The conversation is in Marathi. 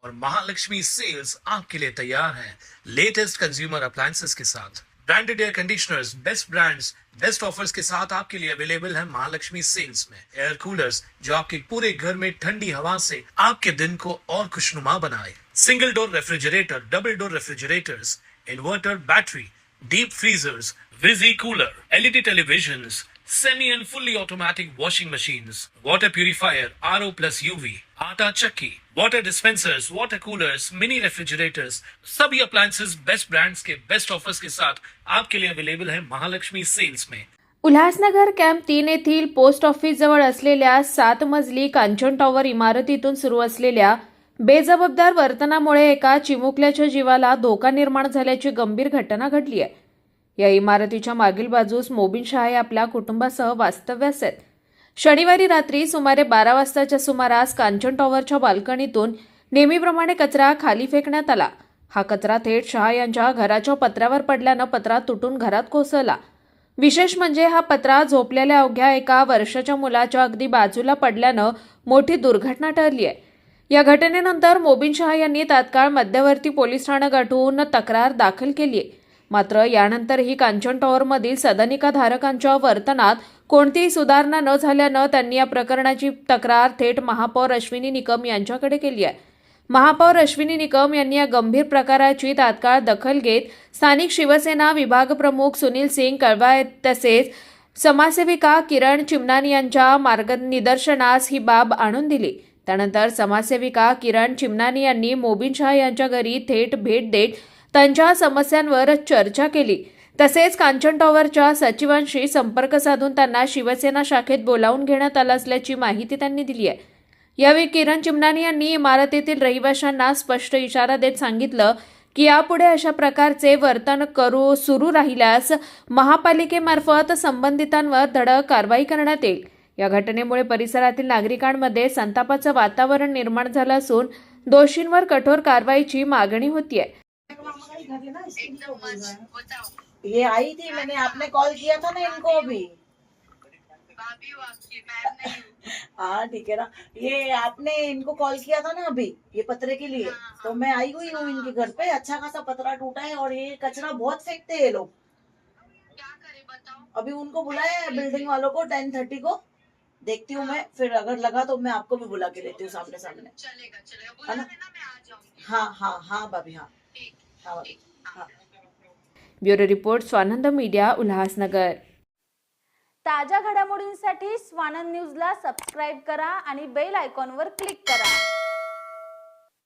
और महालक्ष्मी सेल्स आपके लिए तैयार है लेटेस्ट कंज्यूमर अप्लायंसेस के साथ। Branded air conditioners, best brands, best offers के साथ आपके लिए अवेलेबल है महालक्ष्मी सेल्स में। एयर कूलर्स जो आपके पूरे घर में ठंडी हवा से आपके दिन को और खुशनुमा बनाए। Single door refrigerator, double door refrigerators, inverter battery, deep freezers, visi cooler, LED televisions, semi and fully automatic washing machines, water purifier, RO plus UV, आटा चक्की, water dispensers, water coolers, mini refrigerators, सभी appliances बेस्ट ब्रांड्स के बेस्ट ऑफर्स के साथ आपके लिए अवेलेबल है महालक्ष्मी सेल्स में। उल्हासनगर कॅम्प 3 येथील पोस्ट ऑफिस जवळ असलेल्या 7 मजली कांचन टॉवर इमारतीतून सुरू असलेल्या बेजबाबदार वर्तनामुळे एका चिमुकल्याच्या जीवाला धोका निर्माण झाल्याची गंभीर घटना घडली आहे। या इमारतीच्या मागील बाजूस मोबिन शाह आपल्या कुटुंबासह वास्तव्यास आहेत। शनिवारी रात्री सुमारे 12 वाजताच्या सुमारास कांचन टॉवरच्या बाल्कनीतून नेहमीप्रमाणे कचरा खाली फेकण्यात आला। हा कचरा थेट शाह यांच्या घराच्या पत्र्यावर पडल्यानं पत्रा तुटून घरात कोसळला। विशेष म्हणजे हा पत्रा झोपलेल्या अवघ्या एका वर्षाच्या मुलाच्या अगदी बाजूला पडल्यानं मोठी दुर्घटना टळली आहे। या घटनेनंतर मोबिन शाह यांनी तात्काळ मध्यवर्ती पोलीस ठाणे गाठून तक्रार दाखल केली आहे। मात्र यानंतरही कांचन टॉवरमधील सदनिकाधारकांच्या वर्तनात कोणतीही सुधारणा न झाल्यानं त्यांनी या प्रकरणाची तक्रार थेट महापौर अश्विनी निकम यांच्याकडे केली आहे। महापौर अश्विनी निकम यांनी या गंभीर प्रकाराची तात्काळ दखल घेत स्थानिक शिवसेना विभाग प्रमुख सुनील सिंग कळवा तसेच समाजसेविका किरण चिमनानी यांच्या मार्गनिदर्शनास ही बाब आणून दिली। त्यानंतर समाजसेविका किरण चिमनानी यांनी मोबिन शाह यांच्या घरी थेट भेट देत त्यांच्या समस्यांवर चर्चा केली। तसेच कांचन टॉवरच्या सचिवांशी संपर्क साधून त्यांना शिवसेना शाखेत बोलावून घेण्यात आलं असल्याची माहिती त्यांनी दिली आहे। यावेळी किरण चिमनानी यांनी इमारतीतील रहिवाशांना स्पष्ट इशारा देत सांगितलं की यापुढे अशा प्रकारचे वर्तन सुरू राहिल्यास महापालिकेमार्फत संबंधितांवर धडक कारवाई करण्यात येईल। या घटनेमुळे परिसरातील नागरिकांमध्ये संतापाचं वातावरण निर्माण झालं असून दोषींवर कठोर कारवाईची मागणी होतीये। ये आई थी, मैंने आपने कॉल किया था ना इनको अभी। भाभी हो आपकी, मैम नहीं हूँ। हाँ ठीक है ना, ये आपने इनको कॉल किया था ना अभी ये पतरे के लिए। तो मैं आई हुई हूँ इनके घर पे, अच्छा खासा पतरा टूटा है और ये कचरा बहुत फेंकते हैं ये लोग। क्या करे बताओ। अभी उनको बुलाया है बिल्डिंग वालों को 10:30 को, देखती हूँ मैं, फिर अगर लगा तो मैं आपको भी बुला के लेती हूँ सामने सामने। चलेगा चलेगा, बुला लेना, मैं आ जाऊंगी। हाँ हाँ हाँ भाभी, हाँ ठीक हाँ भाभी, ठीक, हाँ। Bureau report Swanand media Ulhasnagar. ताज्या घडामोडींसाठी स्वानंद न्यूजला सबस्क्राईब करा आणि बेल आयकॉनवर क्लिक करा।